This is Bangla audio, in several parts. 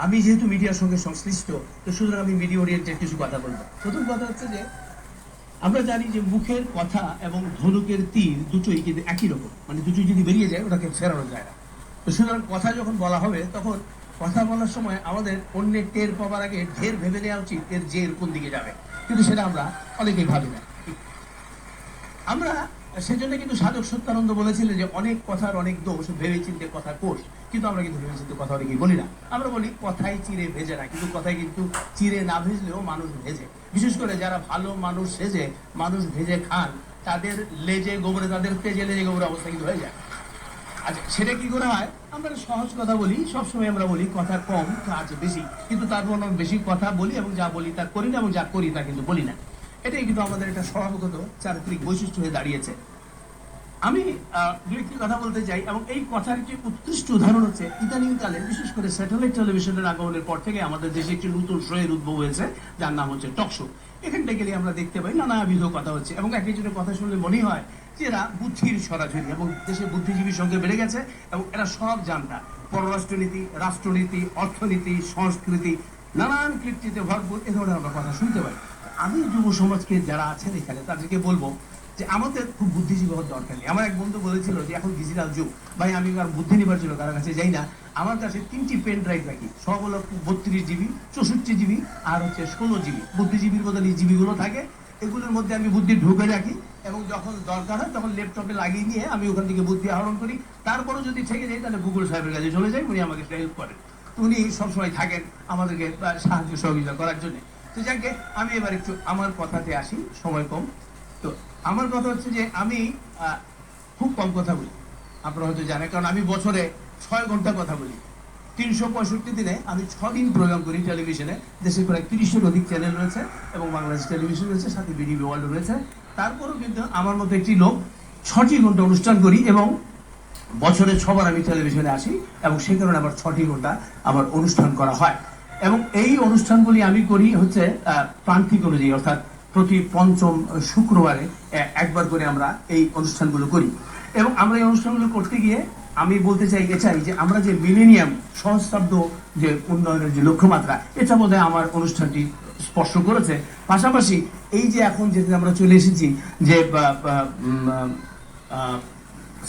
আমি যেহেতু মিডিয়ার সঙ্গে সংশ্লিষ্ট, তো সুতরাং আমি মিডিয়া ওরিয়েন্টেড কিছু কথা বলবো। প্রথম কথা হচ্ছে যে আমরা জানি যে মুখের কথা এবং ধনুকের তীর দুটোই কিন্তু একই রকম, মানে দুটোই যদি বেরিয়ে যায় ওটাকে ফেরানো যায় না। তো সুতরাং কথা যখন বলা হবে তখন কথা বলার সময় আমাদের অন্যের টের পাওয়ার আগে ঢের ভেবে নেওয়া উচিত এর জের কোন দিকে যাবে, কিন্তু সেটা আমরা অনেকেই ভাবি না। আমরা সেজন্য কিন্তু সাধক সত্যানন্দ বলেছিলেন যে অনেক কথার অনেক দোষ, ভেবে চিন্তে কথা কোষ। কিন্তু আমরা কিন্তু ভেবে চিন্তে কথা অনেকেই বলি না। আমরা বলি কথাই চিরে ভেজে না, কিন্তু কথাই কিন্তু চিরে না ভেজলেও মানুষ ভেজে। বিশেষ করে যারা ভালো মানুষ সেজে মানুষ ভেজে খান, তাদের লেজে গোবরে, তাদের তেজে লেজে গোবরে অবস্থা কিন্তু হয়ে যায়। আচ্ছা, সেটা কি করে হয়? আমরা সহজ কথা বলি, সবসময় আমরা বলি কথা কম কাজ বেশি, কিন্তু তারপর আমরা বেশি কথা বলি এবং যা বলি তা করি না, এবং যা করি তা কিন্তু বলি না। এটাই কিন্তু আমাদের একটা স্বভাবগত চারিত্রিক বৈশিষ্ট্য হয়ে দাঁড়িয়েছে। আমি দু একটি কথা বলতে চাই, এবং এই কথার একটি উৎকৃষ্ট উদাহরণ হচ্ছে ইদানিংকালে বিশেষ করে স্যাটেলাইট টেলিভিশনের আগমনের পর থেকে আমাদের দেশে একটি নতুন শোয়ের উদ্ভব হয়েছে, যার নাম হচ্ছে টক শো। এখানটা গেলে আমরা দেখতে পাই নানাবিধ কথা হচ্ছে, এবং এক একজনের কথা শুনলে মনে হয় যে এরা বুদ্ধির সরাসরি, এবং দেশে বুদ্ধিজীবীর সংখ্যা বেড়ে গেছে, এবং এরা সব জানতা। পররাষ্ট্রনীতি, রাষ্ট্রনীতি, অর্থনীতি, সংস্কৃতি, নানান কৃতিতে ভরপুর এ ধরনের আমরা কথা শুনতে পাই। আমি যুব সমাজকে যারা আছেন এখানে তাদেরকে বলবো যে আমাদের খুব বুদ্ধিজীবী হওয়ার দরকার নেই। আমার এক বন্ধু বলেছিল যে এখন ডিজিটাল যুগ, ভাই আমি আর বুদ্ধি নিবার জন্য কারোর কাছে যাই না, আমার কাছে 3টি পেন ড্রাইভ রাখি, সব হলো 32 জিবি, 64 জিবি, আর হচ্ছে 16 জিবি। বুদ্ধিজীবীর বদলে এই জিবিগুলো থাকে, এগুলোর মধ্যে আমি বুদ্ধি ঢুকে রাখি, এবং যখন দরকার হয় তখন ল্যাপটপে লাগিয়ে নিয়ে আমি ওখান থেকে বুদ্ধি আহরণ করি। তারপরেও যদি থেকে যাই তাহলে গুগল সাহেবের কাছে চলে যাই, উনি আমাকে হেল্প করেন। উনি সবসময় থাকেন আমাদেরকে সাহায্য সহযোগিতা করার জন্য। তো যাকে আমি এবার একটু আমার কথাতে আসি, সময় কম। তো আমার কথা হচ্ছে যে আমি খুব কম কথা বলি, আপনারা হয়তো জানেন, কারণ আমি বছরে 6 ঘন্টা কথা বলি। 365 দিনে আমি 6 দিন প্রোগ্রাম করি টেলিভিশনে। দেশে প্রায় 30-এর অধিক চ্যানেল রয়েছে, এবং বাংলাদেশ টেলিভিশন রয়েছে, সাথে বিডিবি ওয়ার্ল্ড রয়েছে। তারপরেও কিন্তু আমার মতো একটি লোক 6টি ঘন্টা অনুষ্ঠান করি, এবং বছরে 6বার আমি টেলিভিশনে আসি, এবং সেই কারণে আমার 6টি ঘন্টা আমার অনুষ্ঠান করা হয়। এবং এই অনুষ্ঠানগুলি আমি করি হচ্ছে প্রান্তিক অনুযায়ী, অর্থাৎ প্রতি পঞ্চম শুক্রবারে একবার করে আমরা এই অনুষ্ঠানগুলো করি। এবং আমরা এই অনুষ্ঠানগুলো করতে গিয়ে আমি বলতে চাই এটাই যে আমরা যে মিলেনিয়াম সহস্রাব্দ যে উন্নয়নের যে লক্ষ্যমাত্রা, এটা বোধহয় আমার অনুষ্ঠানটি স্পর্শ করেছে। পাশাপাশি এই যে এখন যেটা আমরা চলে এসেছি যে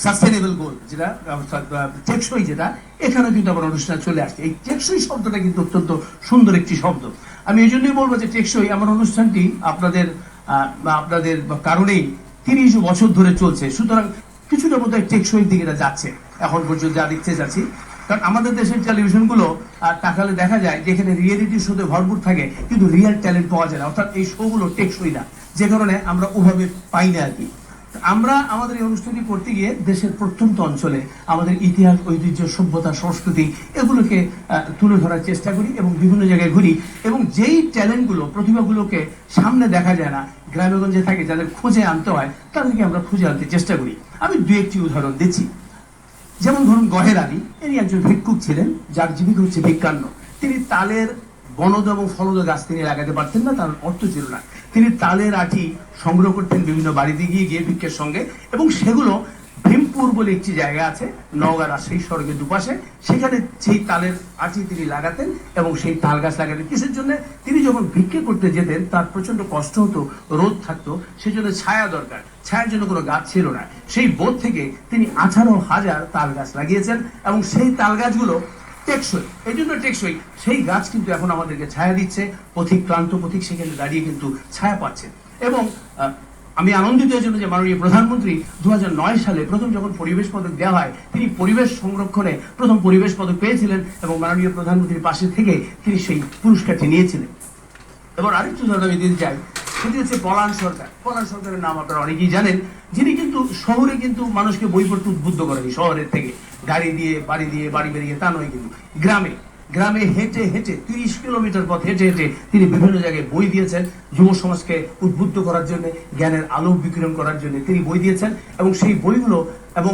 সাস্টেনেবল গোল, যেটা টেকসই, যেটা এখানে কিন্তু আমার অনুষ্ঠান চলে আসছে। এই টেকসই শব্দটা কিন্তু অত্যন্ত সুন্দর একটি শব্দ। আমি এই জন্যই বলবো যে টেকসই আমার অনুষ্ঠানটি আপনাদের কারণেই 30 বছর ধরে চলছে। সুতরাং কিছুটা বোধহয় টেকসই দিকে যাচ্ছে এখন পর্যন্ত, যা দেখতে যাচ্ছি। কারণ আমাদের দেশের টেলিভিশনগুলো তাকালে দেখা যায় যেখানে রিয়েলিটি শোতে ভরপুর থাকে, কিন্তু রিয়েল ট্যালেন্ট পাওয়া যায় না, অর্থাৎ এই শোগুলো টেকসই না, যে কারণে আমরা ওভাবে পাই না আর কি। আমরা আমাদের এই অনুষ্ঠানটি করতে গিয়ে দেশের প্রত্যন্ত অঞ্চলে আমাদের ইতিহাস, ঐতিহ্য, সভ্যতা, সংস্কৃতি এগুলোকে তুলে ধরার চেষ্টা করি, এবং বিভিন্ন জায়গায় ঘুরি। এবং যেই ট্যালেন্টগুলো, প্রতিভাগুলোকে সামনে দেখা যায় না, গ্রামেগঞ্জে থাকে, যাদের খুঁজে আনতে হয়, তাদেরকে আমরা খুঁজে আনতে চেষ্টা করি। আমি 2-1টি উদাহরণ দিচ্ছি। যেমন ধরুন গহের আলী, ইনি একজন ভিক্ষুক ছিলেন, যার জীবিকা হচ্ছে ভিক্ষান্ন। তিনি তালের বনদ এবং ফলদ গাছ তিনি লাগাতে পারতেন না, তার অর্থ ছিল না। তিনি তালের আঠি সংগ্রহ করতেন বিভিন্ন বাড়িতে গিয়ে গিয়ে ভিক্ষের সঙ্গে, এবং সেগুলো ভীমপুর বলে একটি জায়গা আছে নওগাঁ রাজশাহী সড়কের দুপাশে, সেখানে সেই তালের আঠি তিনি লাগাতেন, এবং সেই তাল গাছ লাগাতেন। কিসের জন্য? তিনি যখন ভিক্ষে করতে যেতেন তার প্রচন্ড কষ্ট হতো, রোদ থাকতো, সেজন্য ছায়া দরকার, ছায়ার জন্য কোনো গাছ ছিল না। সেই বোধ থেকে তিনি 18,000 তাল গাছ লাগিয়েছেন, এবং সেই তাল গাছগুলো টেকসই। এই জন্য টেকসই, সেই গাছ কিন্তু এখন আমাদেরকে ছায়া দিচ্ছে, পথিক, ক্লান্ত পথিক সেখানে দাঁড়িয়ে কিন্তু ছায়া পাচ্ছে। এবং আমি আনন্দিত এই জন্য যে মাননীয় প্রধানমন্ত্রী 2009 সালে প্রথম যখন পরিবেশ পদক দেওয়া হয়, তিনি পরিবেশ সংরক্ষণে প্রথম পরিবেশ পদক পেয়েছিলেন, এবং মাননীয় প্রধানমন্ত্রীর পাশে থেকে তিনি সেই পুরস্কারটি নিয়েছিলেন। এবার আরেকটু উদাহরণ আমি দিতে চাই, সেটি হচ্ছে পলান সরকার। পলান সরকারের নাম আপনারা অনেকেই জানেন, যিনি কিন্তু শহরে কিন্তু মানুষকে বই পড়তে উদ্বুদ্ধ করেনি, শহরের থেকে গাড়ি দিয়ে বাড়ি বেরিয়ে তা নয়, কিন্তু গ্রামে গ্রামে হেঁটে হেঁটে 30 কিলোমিটার পথ হেঁটে হেঁটে তিনি বিভিন্ন জায়গায় বই দিয়েছেন, যুব সমাজকে উদ্বুদ্ধ করার জন্য, জ্ঞানের আলো বিকিরণ করার জন্য তিনি বই দিয়েছেন। এবং সেই বইগুলো, এবং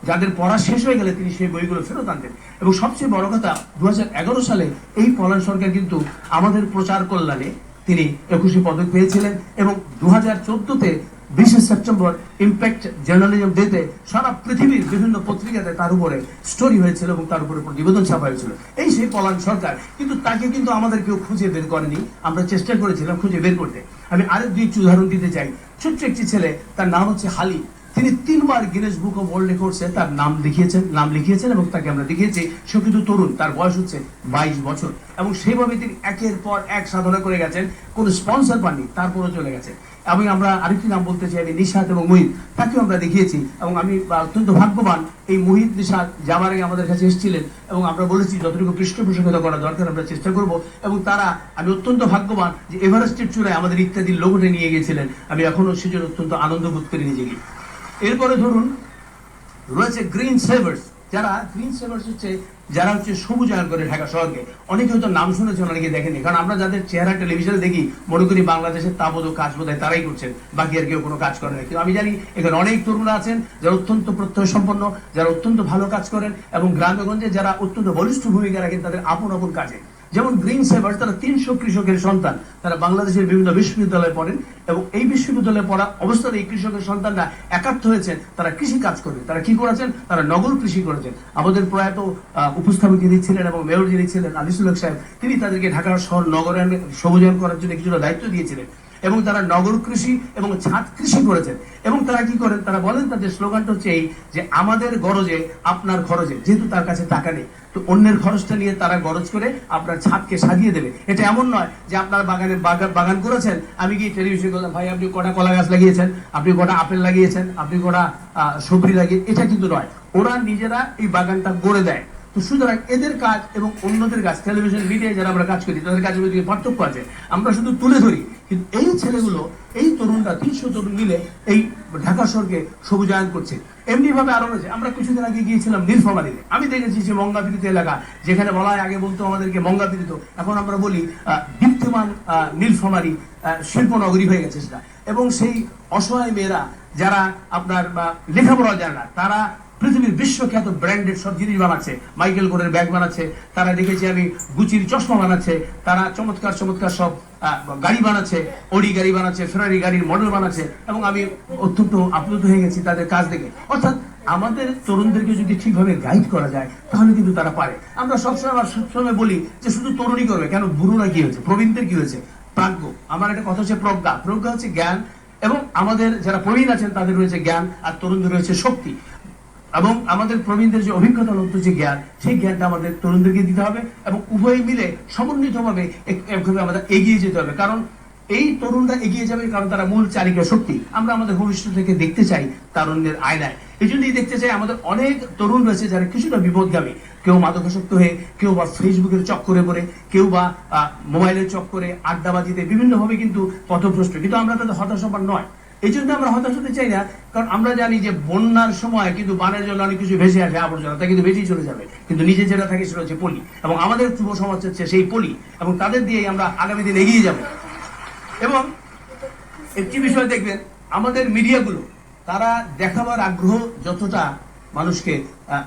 যাদের পড়া শেষ হয়ে গেলে তিনি সেই বইগুলো ফেরত আনতেন। এবং সবচেয়ে বড় কথা, 2011 সালে এই পলান সরকার কিন্তু আমাদের প্রচার কল্যাণে তিনি 21 পদক পেয়েছিলেন, এবং 2014-তে 20 সেপ্টেম্বর ইম্প্যাক্ট জার্নালিজম ডেতে সারা পৃথিবীর বিভিন্ন পত্রিকাতে তার উপরে স্টোরি হয়েছিল এবং তার উপরে প্রতিবেদন ছাপা হয়েছিল। এই সেই পলান সরকার, কিন্তু তাকে কিন্তু আমাদের কেউ খুঁজে বের করেনি। আমরা চেষ্টা করেছিলাম খুঁজে বের করতে। আমি আরেক দুইটি উদাহরণ দিতে চাই। ছোট্ট একটি ছেলে, তার নাম হচ্ছে হালি। তিনি 3বার গিনেস বুক অফ ওয়ার্ল্ড রেকর্ডসে তার নাম লিখিয়েছেন এবং তাকে আমরা দেখিয়েছি। সে কিন্তু তরুণ, তার বয়স হচ্ছে 22 বছর এবং সেইভাবে তিনি একের পর এক সাধনা করে গেছেন। কোনো স্পন্সর পাননি, তারপরও চলে গেছে। এবং আমরা আরেকটি নাম বলতে চাই, আমি নিশাত এবং মুহিত, তাকেও আমরা দেখিয়েছি। এবং আমি অত্যন্ত ভাগ্যবান, এই মুহিত নিশাত যাবার আগে আমাদের কাছে এসেছিলেন এবং আমরা বলেছি যতটুকু পৃষ্ঠপোষকতা করা দরকার আমরা চেষ্টা করব। এবং তারা, আমি অত্যন্ত ভাগ্যবান যে এভারেস্টের চূড়ায় আমাদের ইত্যাদির লোগোটা নিয়ে গিয়েছিলেন। আমি এখনো সেজন্য অত্যন্ত আনন্দ বোধ করি নিজেকে। এরপরে ধরুন রয়েছে গ্রিন সেভার্স। গ্রিন সেভার্স যারা হচ্ছে সবুজায়ন করে ঢাকা শহরকে। অনেকে হয়তো নাম শুনেছেন, অনেকে দেখেনি। কারণ আমরা যাদের চেহারা টেলিভিশনে দেখি মনে করি বাংলাদেশের তাবৎ কাজ বোধহয় তারাই করছেন, বাকি আর কেউ কোনো কাজ করে না। কিন্তু আমি জানি এখানে অনেক তরুণরা আছেন যারা অত্যন্ত প্রত্যয় সম্পন্ন, যারা অত্যন্ত ভালো কাজ করেন এবং গ্রামেগঞ্জে যারা অত্যন্ত বলিষ্ঠ ভূমিকা রাখেন তাদের আপন আপন কাজে। যেমন গ্রিন সেভার্স, তারা 300 কৃষকের সন্তান। তারা বাংলাদেশের বিভিন্ন বিশ্ববিদ্যালয়ে পড়েন এবং এই বিশ্ববিদ্যালয়ে পড়া অবস্থায় এই কৃষকের সন্তানরা একাত্ম হয়েছেন। তারা কৃষি কাজ করবে। তারা কি করেছেন? তারা নগর কৃষি করেছেন। আমাদের প্রয়াত উপস্থাপক যিনি ছিলেন এবং মেয়র যিনি ছিলেন আনিসুল হক সাহেব, তিনি তাদেরকে ঢাকার শহর নগরায়ন সবুজায়ন করার জন্য কিছুটা দায়িত্ব দিয়েছিলেন এবং তারা নগর কৃষি এবং ছাদ কৃষি করেছেন। এবং তারা কি করেন? তারা বলেন, তাদের স্লোগানটা হচ্ছে এই যে আমাদের গরজে আপনার খরচে। যেহেতু তার কাছে টাকা নেই, তো অন্যের খরচটা নিয়ে তারা গরজ করে আপনার ছাদকে সাজিয়ে দেবে। এটা এমন নয় যে আপনার বাগান করেছেন, আমি কি টেলিভিশনে বললাম ভাই আপনি কটা কলা গাছ লাগিয়েছেন, আপনি কটা আপেল লাগিয়েছেন, আপনি কটা সবজি লাগিয়ে, এটা কিন্তু নয়। ওরা নিজেরা এই বাগানটা গড়ে দেয়। তো সুতরাং এদের কাজ এবং অন্যদের কাজ, টেলিভিশন মিডিয়ায় যারা আমরা কাজ করি তাদের কাজের মধ্যে পার্থক্য আছে। আমরা শুধু তুলে ধরি, কিন্তু এই ছেলেগুলো, এই তরুণরা 300 তরুণ মিলে এই ঢাকা শহরকে সবুজায়ন করছে। এমনি ভাবে আরো রয়েছে। আমরা কিছুদিন আগে গিয়েছিলাম নীলফামারীতে। আমি দেখেছি যে মঙ্গাপীড়িত এলাকা, যেখানে বলা হয় আগে বলতো আমাদেরকে মঙ্গাপীড়িত, এখন আমরা বলি দীপ্তিমান নীলফামারী শিল্পনগরী হয়ে গেছে সেটা। এবং সেই অসহায় মেয়েরা যারা আপনার লেখাপড়া জানে না, তারা পৃথিবীর বিশ্বখ্যাত ব্র্যান্ডেড সব জিনিস বানাচ্ছে। মাইকেল কোরের ব্যাগ বানাচ্ছে, তারা দেখেছি আমি গুচির চশমা বানাচ্ছে, তারা চমৎকার চমৎকার সব গাড়ি বানাচ্ছে, অডি গাড়ি বানাচ্ছে, ফেরারি গাড়ির মডেল বানাচ্ছে। এবং আমি অত্যন্ত আপ্লুত হয়ে গেছি তাদের কাজ দেখে। অর্থাৎ আমাদের তরুণদেরকে যদি ঠিকভাবে গাইড করা যায় তাহলে কিন্তু তারা পারে। আমরা সবসময় বলি যে শুধু তরুণই করবে, কেন বুড়োরা কি হয়েছে, প্রবীণদের কি হয়েছে? প্রাজ্ঞ। আমার একটা কথা হচ্ছে প্রজ্ঞা হচ্ছে জ্ঞান। এবং আমাদের যারা প্রবীণ আছেন তাদের রয়েছে জ্ঞান, আর তরুণদের রয়েছে শক্তি। এবং আমাদের প্রবীণদের যে অভিজ্ঞতা লব্ধ যে জ্ঞান, সেই জ্ঞানটা আমাদের তরুণদেরকে দিতে হবে এবং উভয় মিলে সমন্বিতভাবে একভাবে আমাদের এগিয়ে যেতে হবে। কারণ এই তরুণরা এগিয়ে যাবে কারণ তারা মূল চালিকা শক্তি। আমরা আমাদের ভবিষ্যৎ থেকে দেখতে চাই তারুণ্যের আয়নায়। এই জন্যই দেখতে চাই আমাদের অনেক তরুণ রয়েছে যারা কিছুটা বিপদগামী। কেউ মাদকাসক্ত হয়ে, কেউ বা ফেসবুকের চক্করে পড়ে, কেউ বা মোবাইলের চক্করে, আড্ডাবাজিতে বিভিন্নভাবে কিন্তু পথভ্রষ্ট। কিন্তু আমরা তাদের হতাশাবান নয়। এই জন্য আমরা হতাশ হতে চাই না, কারণ আমরা জানি যে বন্যার সময় কিন্তু বানের জন্য অনেক কিছু ভেসে আসে, আবর্জনা তা কিন্তু বেশি চলে যাবে, কিন্তু নিজে যেটা থাকে সেটা হচ্ছে পলি। এবং আমাদের যুব সমাজ হচ্ছে সেই পলি, এবং তাদের দিয়েই আমরা আগামী দিন এগিয়ে যাব। এবং একটি বিষয় দেখবেন, আমাদের মিডিয়াগুলো তারা দেখাবার আগ্রহ যতটা মানুষকে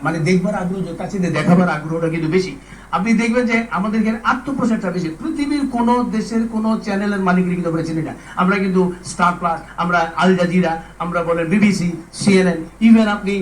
মানে দেখবার আগ্রহ তার চেয়ে দেখাবার আগ্রহটা কিন্তু বেশি। আপনি দেখবেন যে আমাদের এখানে আত্মপ্রচারটা বেশি। পৃথিবীর কোন দেশের কোন চ্যানেলের মালিকের কিন্তু আমরা চিনি না। আমরা কিন্তু স্টার প্লাস, আমরা আল জাজিরা, আমরা বলেন বিবিসি, সিএনএন, ইভেন আপনি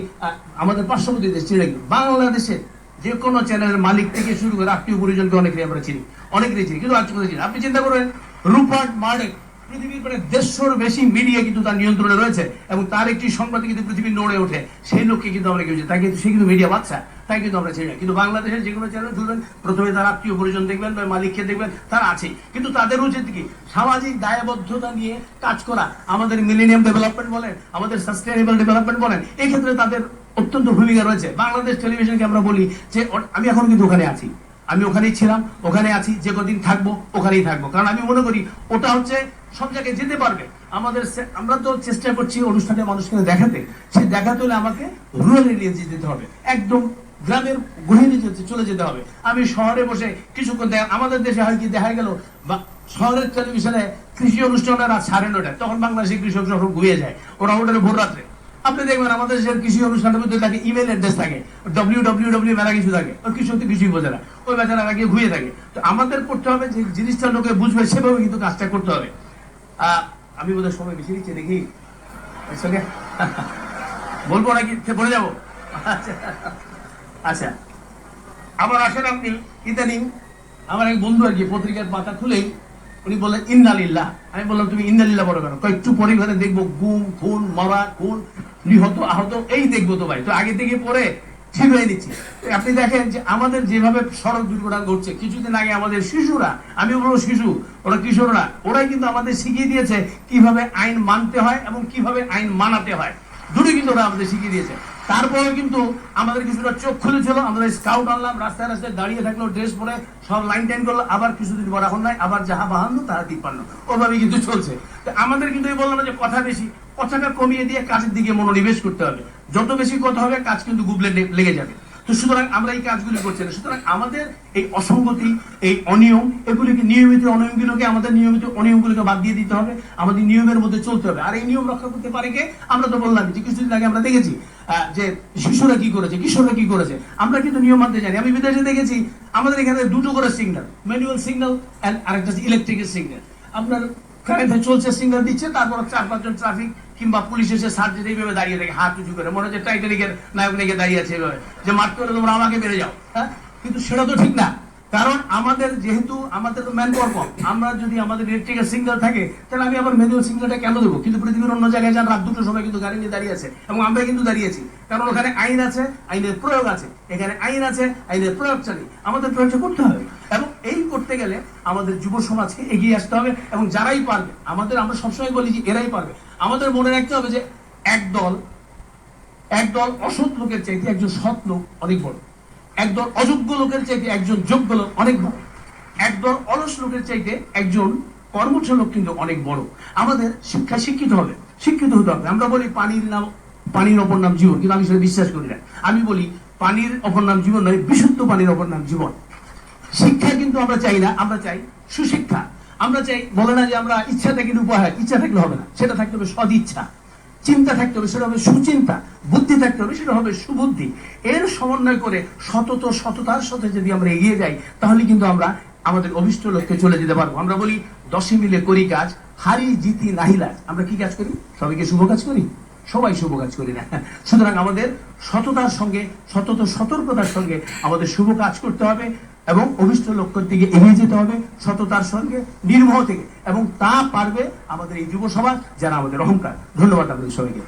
আমাদের পার্শ্ববর্তী দেশ চিনি। বাংলাদেশের যে কোনো চ্যানেলের মালিক থেকে শুরু করে আত্মীয় পরিজনকে অনেকেই আমরা চিনি, অনেকেই চিনি, কিন্তু আজ চিনি। আপনি চিন্তা করবেন রুপার্ট মার্ডক, পৃথিবীর প্রায় 150-র বেশি মিডিয়া কিন্তু তার নিয়ন্ত্রণে রয়েছে এবং তার একটি সংবাদ কিন্তু পৃথিবীর নড়ে ওঠে। সেই লোককে কিন্তু আমরা কেউ, তাই কিন্তু সে কিন্তু মিডিয়া বাচ্চা, তাই কিন্তু আমরা চিনি না। কিন্তু বাংলাদেশের যে কোনো চ্যানেল ধরবেন, প্রথমে তার আত্মীয় পরিজন দেখবেন বা মালিককে দেখবেন, তারা আছে। কিন্তু তাদের উচিত কি সামাজিক দায়বদ্ধতা নিয়ে কাজ করা। আমাদের মিলেনিয়াম ডেভেলপমেন্ট বলেন, আমাদের সাস্টেইনেবল ডেভেলপমেন্ট বলেন, এই ক্ষেত্রে তাদের অত্যন্ত ভূমিকা রয়েছে। বাংলাদেশ টেলিভিশনকে আমরা বলি যে আমি এখন কিন্তু ওখানে আছি, আমি ওখানেই ছিলাম, ওখানে আছি, যে কদিন থাকবো ওখানেই থাকবো। কারণ আমি মনে করি ওটা হচ্ছে সব জায়গায় যেতে পারবে। আমরা তো চেষ্টা করছি অনুষ্ঠানে মানুষকে দেখাতে, সে দেখাতে হলে আমাকে রুরাল এরিয়া যেতে হবে, একদম গ্রামের গহীনে চলে যেতে হবে। আমি শহরে বসে কিছুক্ষণ আমাদের দেশে হয় কি দেখা গেল বা শহরের টেলিভিশনে কৃষি অনুষ্ঠান রাত 9:30, তখন বাংলাদেশের কৃষক সব ঘুমিয়ে যায়, ওরা ওঠে ভোর রাত্রে। আপনি দেখবেন আমাদের দেশের কৃষি অনুষ্ঠানের মধ্যে থাকে ইমেল অ্যাড্রেস থাকে, www মেলা কিছু থাকে, ওর কৃষক তো কিছুই বোঝে না, ওই বেচারা গিয়ে ঘুমিয়ে থাকে। তো আমাদের করতে হবে যে জিনিসটা লোকে বুঝবে সেভাবে কিন্তু কাজটা করতে হবে। আমি বোধহয় সময় বেশি দিচ্ছি দেখি। সঙ্গে বলবো নাকি বলে যাবো? আচ্ছা আচ্ছা, আবার আসেন আপনি ইদানিং আমার এক বন্ধু আর কি পত্রিকার পাতা খুলেই উনি বললেন ইন্নালিল্লাহ। আমি বললাম তুমি ইন্নালিল্লাহ বলো কেন? একটু পরিবারে দেখবো গুম খুন মরা খুন নিহত আহত এই দেখবো তো ভাই, তো আগে থেকে পরে ঠিক হয়ে নিচ্ছি। আপনি দেখেন যে আমাদের যেভাবে সড়ক দুর্ঘটনা ঘটছে, কিছুদিন আগে আমাদের শিশুরা, আমি বলবো শিশু, ওরা কিশোররা, ওরাই কিন্তু আমাদের শিখিয়ে দিয়েছে কিভাবে আইন মানতে হয় এবং কিভাবে আইন মানাতে হয়, দুটোই কিন্তু ওরা আমাদের শিখিয়ে দিয়েছে। তারপরে কিন্তু আমাদের কিছুটা চোখ খুলেছিল, আমাদের স্কাউট আনলাম, রাস্তায় রাস্তায় দাঁড়িয়ে থাকলো, ড্রেস পরে সব লাইন টাইন করলো, আবার কিছুদিন পর এখন নাই, আবার যাহা বাহান্ন তাহা তিপ্পান্ন, ওভাবেই কিন্তু চলছে। তো আমাদের কিন্তু এই বললাম যে কথা বেশি, কথাটা কমিয়ে দিয়ে কাজের দিকে মনোনিবেশ করতে হবে। যত বেশি কথা হবে কাজ কিন্তু গুবলে লেগে যাবে। তো সুতরাং আমরা এই কাজগুলি করছি না। সুতরাং আমাদের এই অসঙ্গতি, এই অনিয়ম, এগুলিকে নিয়মিত অনিয়মগুলোকে, আমাদের নিয়মিত অনিয়মগুলোকে বাদ দিয়ে দিতে হবে, আমাদের নিয়মের মধ্যে চলতে হবে। আর এই নিয়ম রক্ষা করতে পারে কে? আমরা তো বললাম যে কিছুদিন আগে আমরা দেখেছি যে শিশুরা কি করেছে, কিশোররা কি করেছে, আমরা কিন্তু নিয়ম মানতে জানি। আমি বিদেশে দেখেছি আমাদের এখানে দুটো করে সিগন্যাল, ম্যানুয়াল সিগন্যাল এন্ড আরেকটা ইলেকট্রিক্যাল সিগন্যাল। আপনার চলছে, সিগন্যাল দিচ্ছে, তারপর 4-5 জন ট্রাফিক কিংবা পুলিশ এসে সার্জেন্ট এইভাবে দাঁড়িয়ে থাকে হাত উঁচু করে, মনে হচ্ছে টাইটানিকের নায়ক নায়িকা দাঁড়িয়ে আছে এইভাবে, যে মারতে হলে তোমরা আমাকে মেরে যাও। হ্যাঁ, কিন্তু সেটা তো ঠিক না। কারণ আমাদের যেহেতু আমাদের তো ম্যান পাওয়ার কম, আমরা যদি আমাদের ইলেকট্রিক্যাল সিগন্যাল থাকে তাহলে আমি আবার ম্যানুয়াল সিগন্যালটা কেন দেবো? কিন্তু পৃথিবীর অন্য জায়গায় যান রাত 2টোর সময় কিন্তু গাড়ি নিয়ে দাঁড়িয়ে আছে, এবং আমরা কিন্তু দাঁড়িয়েছি, কারণ ওখানে আইন আছে, আইনের প্রয়োগ আছে। এখানে আইন আছে, আইনের প্রয়োগ চালি, আমাদের প্রয়োগটা করতে হবে। এবং এই করতে গেলে আমাদের যুব সমাজকে এগিয়ে আসতে হবে, এবং যারাই পারবে, আমরা সবসময় বলি যে এরাই পারবে। আমাদের মনে রাখতে হবে যে একদল অসৎ লোকের চাইতে একজন সৎ লোক অনেক বড়, একদল অযোগ্য লোকের চাইতে একজন যোগ্য লোক অনেক বড়, একদল অলস লোকের চাইতে একজন কর্মঠ লোক কিন্তু অনেক বড়। আমাদের শিক্ষিত হতে হবে। আমরা বলি পানির অপর নাম জীবন, কিন্তু আমি সেটা বিশ্বাস করি না। আমি বলি পানির অপর নাম জীবন নয়, বিশুদ্ধ পানির অপর নাম জীবন। শিক্ষা কিন্তু আমরা চাই না, আমরা চাই সুশিক্ষা। আমরা চাই, বলে না যে আমরা ইচ্ছা থেকে উপায় হয়, ইচ্ছা থাকলে হবে না, সেটা থাকতে হবে সদিচ্ছা, চিন্তা থাকতে হবে, সেটা হবে সুচিন্তা, বুদ্ধি থাকতে হবে, সেটা হবে সুবুদ্ধি। এর সমন্বয় করে সততার সাথে যদি আমরা এগিয়ে যাই, তাহলে কিন্তু আমরা আমাদের অভিষ্ট লক্ষ্যে চলে যেতে পারবো। আমরা বলি 10 মিলে করি কাজ, হারি জিতি নাহিলাজ। আমরা কি কাজ করি? সবাইকে শুভ কাজ করি? সবাই শুভ কাজ করি না। সুতরাং আমাদের সততার সঙ্গে, সতর্কতার সঙ্গে আমাদের শুভ কাজ করতে হবে, এবং অভিষ্ট লক্ষ্যের দিকে এগিয়ে যেতে হবে সততার সঙ্গে, নির্ভয় থেকে। এবং তা পারবে আমাদের এই যুব সমাজ, যারা আমাদের অহংকার। ধন্যবাদ আপনাদের সবাইকে।